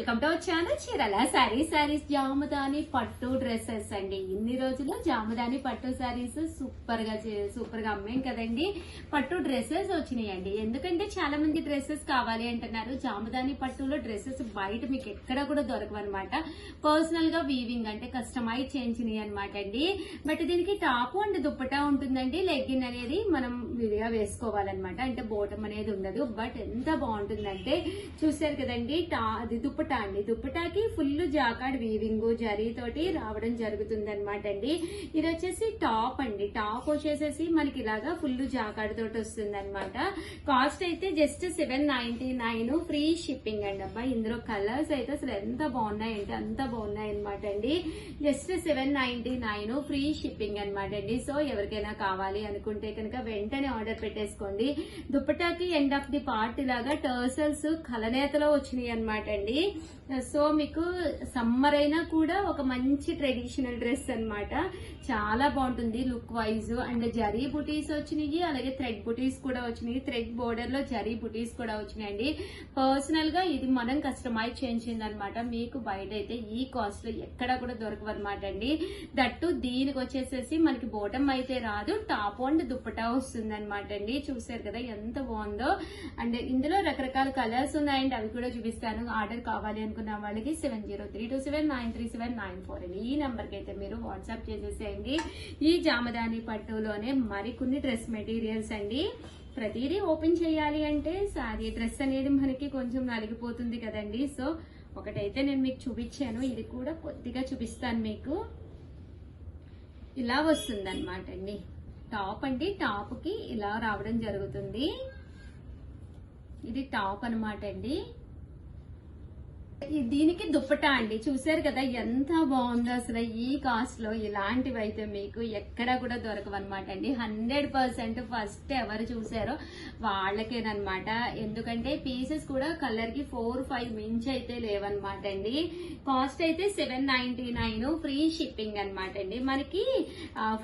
Welcome to our channel చీరల సారీస్ జాముదాని పట్టు dresses అండి. ఇన్ని రోజులు జాముదాని పట్టు సారీస్ సూపర్ గా అమ్మాం కదండి. పట్టు డ్రెస్సెస్ వచ్చినాయండి. ఎందుకంటే చాలా మంది డ్రెస్సెస్ కావాలి అంటున్నారు. జాముదాని పట్టులో డ్రెస్సెస్ బయట మీకు ఎక్కడ కూడా దొరకవు అనమాట. పర్సనల్ గా వీవింగ్ అంటే కస్టమైజ్ చేయించినాయి అనమాట అండి. బట్ దీనికి టాప్ అండ్ దుప్పటా ఉంటుందండి. లెగ్గిన్ అనేది మనం విడిగా వేసుకోవాలన్నమాట. అంటే బోటం అనేది ఉండదు. బట్ ఎంత బాగుంటుందంటే చూసారు కదండి. అది దుప్పటా అండి. దుప్పటాకి ఫుల్ జాకాడ్ వీవింగ్ జరీతోటి రావడం జరుగుతుంది అనమాట అండి. ఇది వచ్చేసి టాప్ అండి. టాప్ వచ్చేసేసి మనకి ఇలాగా ఫుల్ జాకాడ్ తోటి వస్తుంది అనమాట. కాస్ట్ అయితే జస్ట్ 799 ఫ్రీ షిప్పింగ్ అండి. అబ్బా ఇందులో కలర్స్ అయితే అసలు ఎంత బాగున్నాయంటే అంత బాగున్నాయి అనమాట అండి. జస్ట్ 799 ఫ్రీ షిప్పింగ్ అనమాట అండి. సో ఎవరికైనా కావాలి అనుకుంటే కనుక వెంటనే ఆర్డర్ పెట్టేసుకోండి. దుప్పటాకి ఎండ్ ఆఫ్ ది పార్ట్ ఇలాగా టర్సల్స్ కలనేతలో వచ్చినాయి అనమాట అండి. సో మీకు సమ్మర్ అయినా కూడా ఒక మంచి ట్రెడిషనల్ డ్రెస్ అనమాట. చాలా బాగుంటుంది లుక్ వైజ్. అండ్ జరీ బుటీస్ వచ్చినాయి, అలాగే థ్రెడ్ బుటీస్ కూడా వచ్చినాయి. థ్రెడ్ బోర్డర్ లో జరీ బుటీస్ కూడా వచ్చినాయండి. పర్సనల్ గా ఇది మనం కస్టమైజ్ చేయించింది అనమాట. మీకు బయట అయితే ఈ కాస్ట్ లో ఎక్కడ కూడా దొరకవు అనమాట అండి. దట్టు దీనికి వచ్చేసేసి మనకి బోటం అయితే రాదు, టాప్ అండ్ దుప్పటా వస్తుంది అనమాట అండి. చూసారు కదా ఎంత బాగుందో. అండ్ ఇందులో రకరకాల కలర్స్ ఉన్నాయండి, అవి కూడా చూపిస్తాను. ఆర్డర్ కావాలి అనుకున్న వాళ్ళకి 7032793794 అండి. ఈ నెంబర్ కి అయితే మీరు వాట్సాప్ చేసేసేయండి. ఈ జామదాని పట్టులోనే మరికొన్ని డ్రెస్ మెటీరియల్స్ అండి. ప్రతిదీ ఓపెన్ చేయాలి అంటే సారీ డ్రెస్ అనేది మనకి కొంచెం నలిగిపోతుంది కదండి. సో ఒకటైతే నేను మీకు చూపించాను, ఇది కూడా కొద్దిగా చూపిస్తాను మీకు. ఇలా వస్తుంది అనమాట అండి. టాప్ అండి. టాప్ కి ఇలా రావడం జరుగుతుంది. ఇది టాప్ అనమాట అండి. దీనికి దుప్పటా అండి. చూసారు కదా ఎంత బాగుందో. అసలు ఈ కాస్ట్ లో ఇలాంటివి అయితే మీకు ఎక్కడా కూడా దొరకవు అనమాట అండి. 100% ఫస్ట్ ఎవరు చూసారో వాళ్ళకేనమాట. ఎందుకంటే పీసెస్ కూడా కలర్ కి 4-5 మించి అయితే లేవన్నమాట అండి. కాస్ట్ అయితే 799 ఫ్రీ షిప్పింగ్ అనమాట అండి. మనకి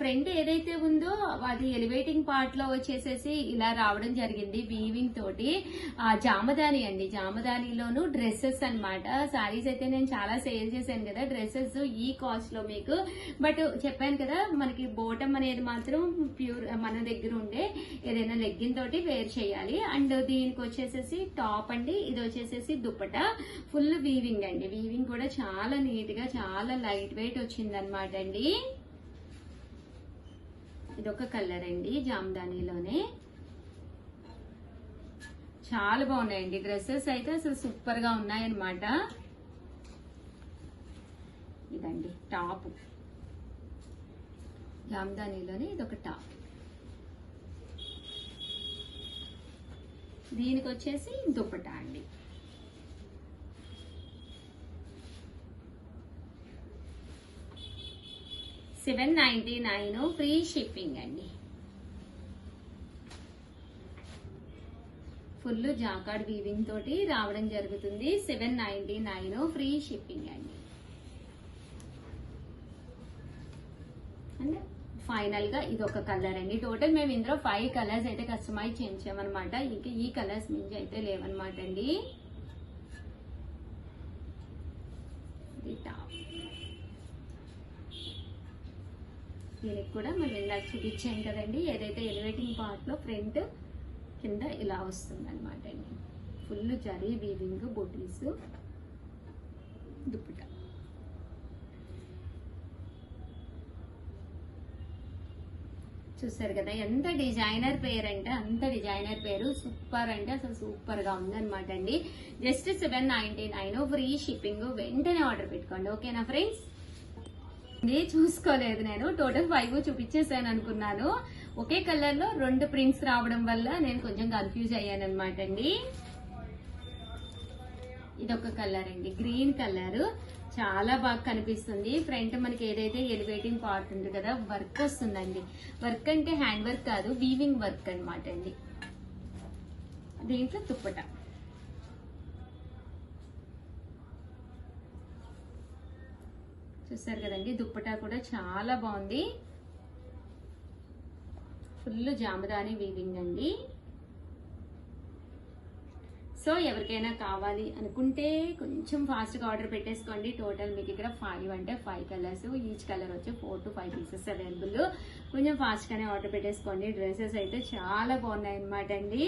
ఫ్రంట్ ఏదైతే ఉందో అది ఎలివేటింగ్ పార్ట్ లో వచ్చేసేసి ఇలా రావడం జరిగింది వీవింగ్ తోటి. జామదాని అండి. జామదానిలోను డ్రెస్సెస్ అనమాట. సారీస్ అయితే నేను చాలా సేల్ చేశాను కదా. డ్రెస్సెస్ ఈ కాస్ట్ లో మీకు. బట్ చెప్పాను కదా మనకి బోటం అనేది మాత్రం ప్యూర్ మన దగ్గర ఉండే ఏదైనా లెగ్గిన్ తోటి వేర్ చేయాలి. అండ్ దీనికి వచ్చేసేసి టాప్ అండి. ఇది వచ్చేసేసి దుప్పటా ఫుల్ వీవింగ్ అండి. వీవింగ్ కూడా చాలా నీట్ గా చాలా లైట్ వెయిట్ వచ్చింది అనమాట అండి. ఇదొక కలర్ అండి జామదానిలోనే. చాలా బాగున్నాయండి డ్రెస్సెస్ అయితే అసలు సూపర్ గా ఉన్నాయన్నమాట. ఇదండి టాప్ జామదానిలోనే. ఇదొక టాప్. దీనికి వచ్చేసి దుప్పటా అండి. $799 ఫ్రీ షిప్పింగ్ అండి. ఫుల్ జాకాడ్ వీవింగ్ తోటి రావడం జరుగుతుంది. 799 ఫ్రీ షిప్పింగ్ అండి. అండ్ ఫైనల్ గా ఇది ఒక కలర్ అండి. టోటల్ మేము ఇందులో 5 కలర్స్ అయితే కస్టమైజ్ చేయించామన్నమాట. ఇంకా ఈ కలర్స్ మించి అయితే లేవన్నమాట అండి. ఇది టాప్. దీనికి కూడా మనం ఇందాక చూపించాం కదండి, ఏదైతే ఎలివేటింగ్ పార్ట్ లో ఫ్రంట్ కింద ఇలా వస్తుంది అనమాట అండి. Full zari weaving buttis dupatta. చూసారు కదా ఎంత డిజైనర్ పేరు అంటే అంత డిజైనర్ పేరు. సూపర్ అంటే అసలు సూపర్ గా ఉందన్నమాట అండి. Just 799 free shipping. వెంటనే ఆర్డర్ పెట్టుకోండి. ఓకేనా ఫ్రెండ్స్? చూసుకోలేదు నేను. టోటల్ 5 చూపించేసాను అనుకున్నాను. ఒకే కలర్ లో 2 ప్రింట్స్ రావడం వల్ల నేను కొంచెం కన్ఫ్యూజ్ అయ్యాను అనమాట అండి. ఇదొక కలర్ అండి. గ్రీన్ కలర్ చాలా బాగా కనిపిస్తుంది. ఫ్రంట్ మనకి ఏదైతే ఎలివేటింగ్ పార్ట్ ఉంది కదా వర్క్ వస్తుందండి. వర్క్ అంటే హ్యాండ్ వర్క్ కాదు, వీవింగ్ వర్క్ అనమాట అండి. దీంట్లో దుప్పటా. చూసారు కదండి దుప్పటా కూడా చాలా బాగుంది. ఫుల్ జామదాని వీవింగ్ అండి. సో ఎవరికైనా కావాలి అనుకుంటే కొంచెం ఫాస్ట్గా ఆర్డర్ పెట్టేసుకోండి. టోటల్ మీకు ఇక్కడ 5 అంటే 5 కలర్స్, ఈచ్ కలర్ వచ్చి 4 to 5 పీసెస్ అవైలబుల్. కొంచెం ఫాస్ట్గానే ఆర్డర్ పెట్టేసుకోండి. డ్రెస్సెస్ అయితే చాలా బాగున్నాయి అనమాట అండి.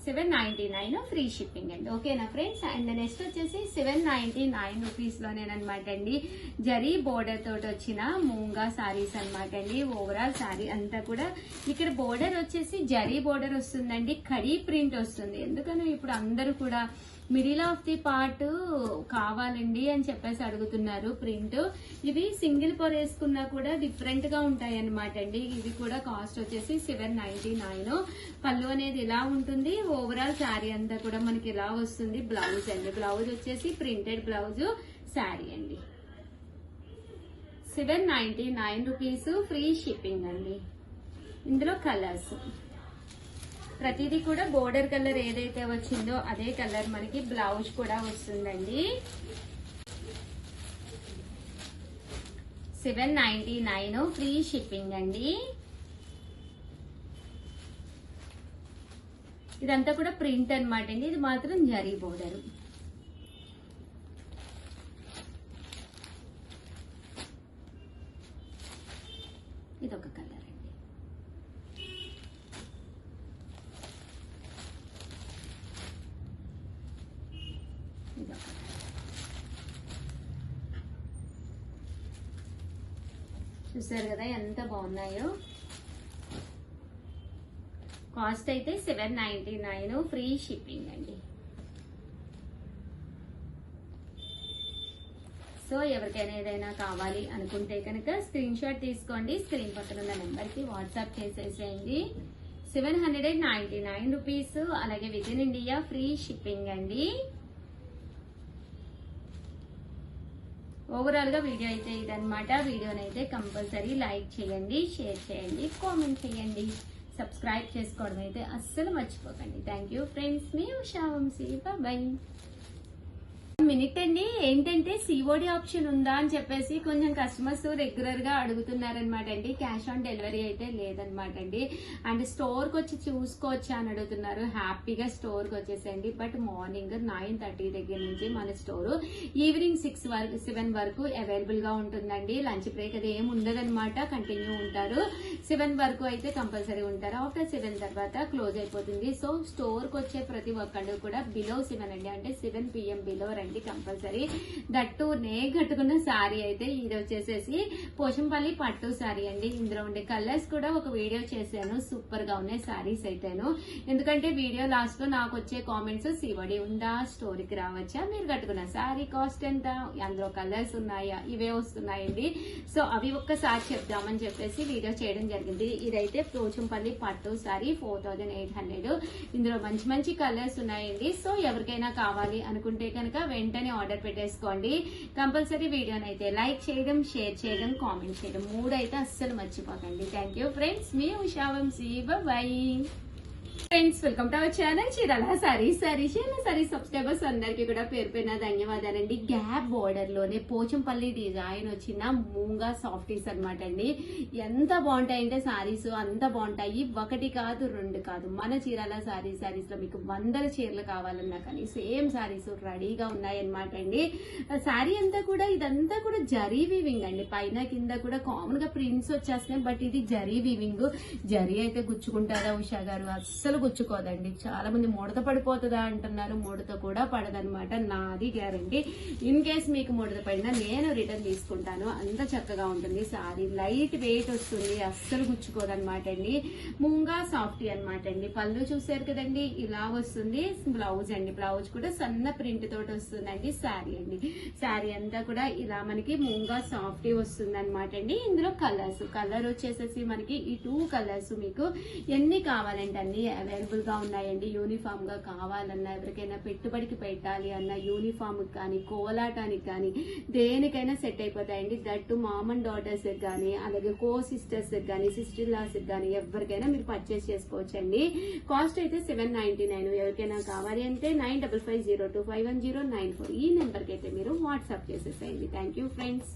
799 ఫ్రీ షిప్పింగ్ అండి. ఓకేనా ఫ్రెండ్స్? అండ్ నెక్స్ట్ వచ్చేసి 799 రూపీస్లోనేనమాట అండి. జరీ బోర్డర్ తోటి వచ్చిన మూంగా సారీస్ అనమాట అండి. ఓవరాల్ సారీ అంతా కూడా ఇక్కడ బోర్డర్ వచ్చేసి జరీ బోర్డర్ వస్తుందండి. కడీ ప్రింట్ వస్తుంది. ఎందుకని ఇప్పుడు అందరూ కూడా మిడిల్ ఆఫ్ ది పార్ట్ కావాలండి అని చెప్పేసి అడుగుతున్నారు ప్రింట్. ఇవి సింగిల్ పొర వేసుకున్నా కూడా డిఫరెంట్ గా ఉంటాయి అనమాట అండి. ఇవి కూడా కాస్ట్ వచ్చేసి 799. పళ్ళు అనేది ఇలా ఉంటుంది. ఓవరాల్ శారీ అంతా కూడా మనకి ఇలా వస్తుంది. బ్లౌజ్ అండి, బ్లౌజ్ వచ్చేసి ప్రింటెడ్ బ్లౌజ్ శారీ అండి. 799 రూపీస్ ఫ్రీ షిప్పింగ్ అండి. ఇందులో కలర్స్ ప్రతిదీ కూడా బోర్డర్ కలర్ ఏదైతే వచ్చిందో అదే కలర్ మనకి బ్లౌజ్ కూడా వస్తుందండి. 799 ఫ్రీ షిప్పింగ్ అండి. ఇదంతా కూడా ప్రింట్ అనమాట అండి. ఇది మాత్రం జరీ బోర్డర్. ఇదొక కలర్. చూసారు కదా ఎంత బాగున్నాయో. కాస్ట్ అయితే 799 ఫ్రీ షిప్పింగ్ అండి. సో ఎవరికైనా ఏదైనా కావాలి అనుకుంటే కనుక స్క్రీన్ షాట్ తీసుకోండి. స్క్రీన్ పక్కన ఉన్న నెంబర్ కి వాట్సాప్ చేసేసేయండి. 799 రూపీస్. అలాగే with in India free shipping అండి. ఓవరాల్ గా వీడియో అయితే ఇదనమాట. వీడియోని అయితే కంపల్సరీ లైక్ చేయండి, షేర్ చేయండి, కామెంట్ చేయండి, సబ్స్క్రైబ్ చేసుకోవడం అయితే అస్సలు మర్చిపోకండి. Thank you friends. మీ ఉషా వంశీ. బాయ్. మినిట్ అండి. ఏంటంటే సిఓడి ఆప్షన్ ఉందా అని చెప్పేసి కొంచెం కస్టమర్స్ రెగ్యులర్ గా అడుగుతున్నారనమాట అండి. క్యాష్ ఆన్ డెలివరీ అయితే లేదనమాట అండి. అండ్ స్టోర్ కి వచ్చి చూసుకోవచ్చా అని అడుగుతున్నారు. హ్యాపీగా స్టోర్ కి వచ్చేసండి. బట్ మార్నింగ్ 9:30 దగ్గర నుంచి మన స్టోర్ ఈవినింగ్ 7 వరకు అవైలబుల్ గా ఉంటుందండి. లంచ్ బ్రేక్ అది ఏమి ఉండదనమాట. కంటిన్యూ ఉంటారు. 7 వరకు అయితే కంపల్సరీ ఉంటారు. ఆఫ్టర్ 7 తర్వాత క్లోజ్ అయిపోతుంది. సో స్టోర్ కి వచ్చే ప్రతి ఒక్కళ్ళు కూడా బిలో 7 అండి, అంటే 7 PM బిలో రండి కంపల్సరీ. దట్టు నే కట్టుకున్న శారీ అయితే ఇది వచ్చేసేసి పోచంపల్లి పట్టు శారీ అండి. ఇందులో ఉండే కలర్స్ కూడా ఒక వీడియో చేశాను. సూపర్ గా ఉన్నాయి శారీస్ అయితేను. ఎందుకంటే వీడియో లాస్ట్ లో నాకు వచ్చే కామెంట్స్ సివడి ఉందా, స్టోరీకి రావచ్చా, మీరు కట్టుకున్న శారీ కాస్ట్ ఎంత, అందులో కలర్స్ ఉన్నాయా, ఇవే వస్తున్నాయండి. సో అవి ఒక్కసారి చెప్దామని చెప్పేసి వీడియో చేయడం జరిగింది. ఇదైతే పోచంపల్లి పట్టు శారీ 4800. ఇందులో మంచి మంచి కలర్స్ ఉన్నాయండి. సో ఎవరికైనా కావాలి అనుకుంటే కనుక వెంటనే ఆర్డర్ పెట్టేసుకోండి. కంపల్సరీ వీడియోని అయితే లైక్ చేయడం, షేర్ చేయడం, కామెంట్ చేయడం 3 అయితే అస్సలు మర్చిపోకండి. Thank you friends. మీ Usha Vamsi. Bye friends. Welcome to our channel Chirala saris. Saris subscribers అందరికీ కూడా పేరు పేరున ధన్యవాదాలండి. గ్యాప్ బోర్డర్ లోనే పోచంపల్లి డిజైన్ వచ్చిన మూంగా సాఫ్టీస్ అనమాట అండి. ఎంత బాగుంటాయంటే సారీస్ అంత బాగుంటాయి. 1 కాదు 2 కాదు. మన చీరాల సారీస్ లో మీకు 100 చీరలు కావాలన్నా కానీ సేమ్ సారీస్ రెడీగా ఉన్నాయన్నమాట అండి. సారీ అంతా కూడా ఇదంతా కూడా జరీ వీవింగ్ అండి. పైన కింద కూడా కామన్ గా ప్రింట్స్ వచ్చేస్తున్నాయి. బట్ ఇది జరీ వీవింగ్. జరీ అయితే గుచ్చుకుంటారా ఉషా గారు? అస్సలు గుచ్చుకోదండి. చాలా మంది ముడత పడిపోతుందా అంటున్నారు. ముడత కూడా పడదనమాట. నాది గ్యారంటీ. ఇన్ కేస్ మీకు ముడత పడినా నేను రిటర్న్ తీసుకుంటాను. అంత చక్కగా ఉంటుంది సారీ. లైట్ వెయిట్ వస్తుంది, అస్సలు గుచ్చుకోదనమాట అండి. మూంగా సాఫ్టీ అనమాట అండి. పళ్ళు చూసారు కదండి, ఇలా వస్తుంది. బ్లౌజ్ అండి, బ్లౌజ్ కూడా సన్న ప్రింట్ తోటి వస్తుందండి. శారీ అండి, శారీ అంతా కూడా ఇలా మనకి మూంగా సాఫ్టీ వస్తుంది అనమాట అండి. ఇందులో కలర్స్, కలర్ వచ్చేసేసి మనకి ఈ 2 కలర్స్ మీకు ఎన్ని కావాలంటే అన్ని అవైలబుల్ గా ఉన్నాయండి. యూనిఫామ్ గా కావాలన్నా, ఎవరికైనా పెట్టుబడికి పెట్టాలి అన్న, యూనిఫామ్ కానీ కోలాటానికి కానీ దేనికైనా సెట్ అయిపోతాయండి. దట్టు మామ్ అండ్ డాటర్స్ కానీ, అలాగే కో సిస్టర్స్ కానీ, సిస్టర్ లాస్ కానీ ఎవరికైనా మీరు పర్చేస్ చేసుకోవచ్చండి. కాస్ట్ అయితే 799. ఎవరికైనా కావాలి అంటే 9550251094 ఈ నెంబర్ కి అయితే మీరు వాట్సాప్ చేసేసేయండి. Thank you friends.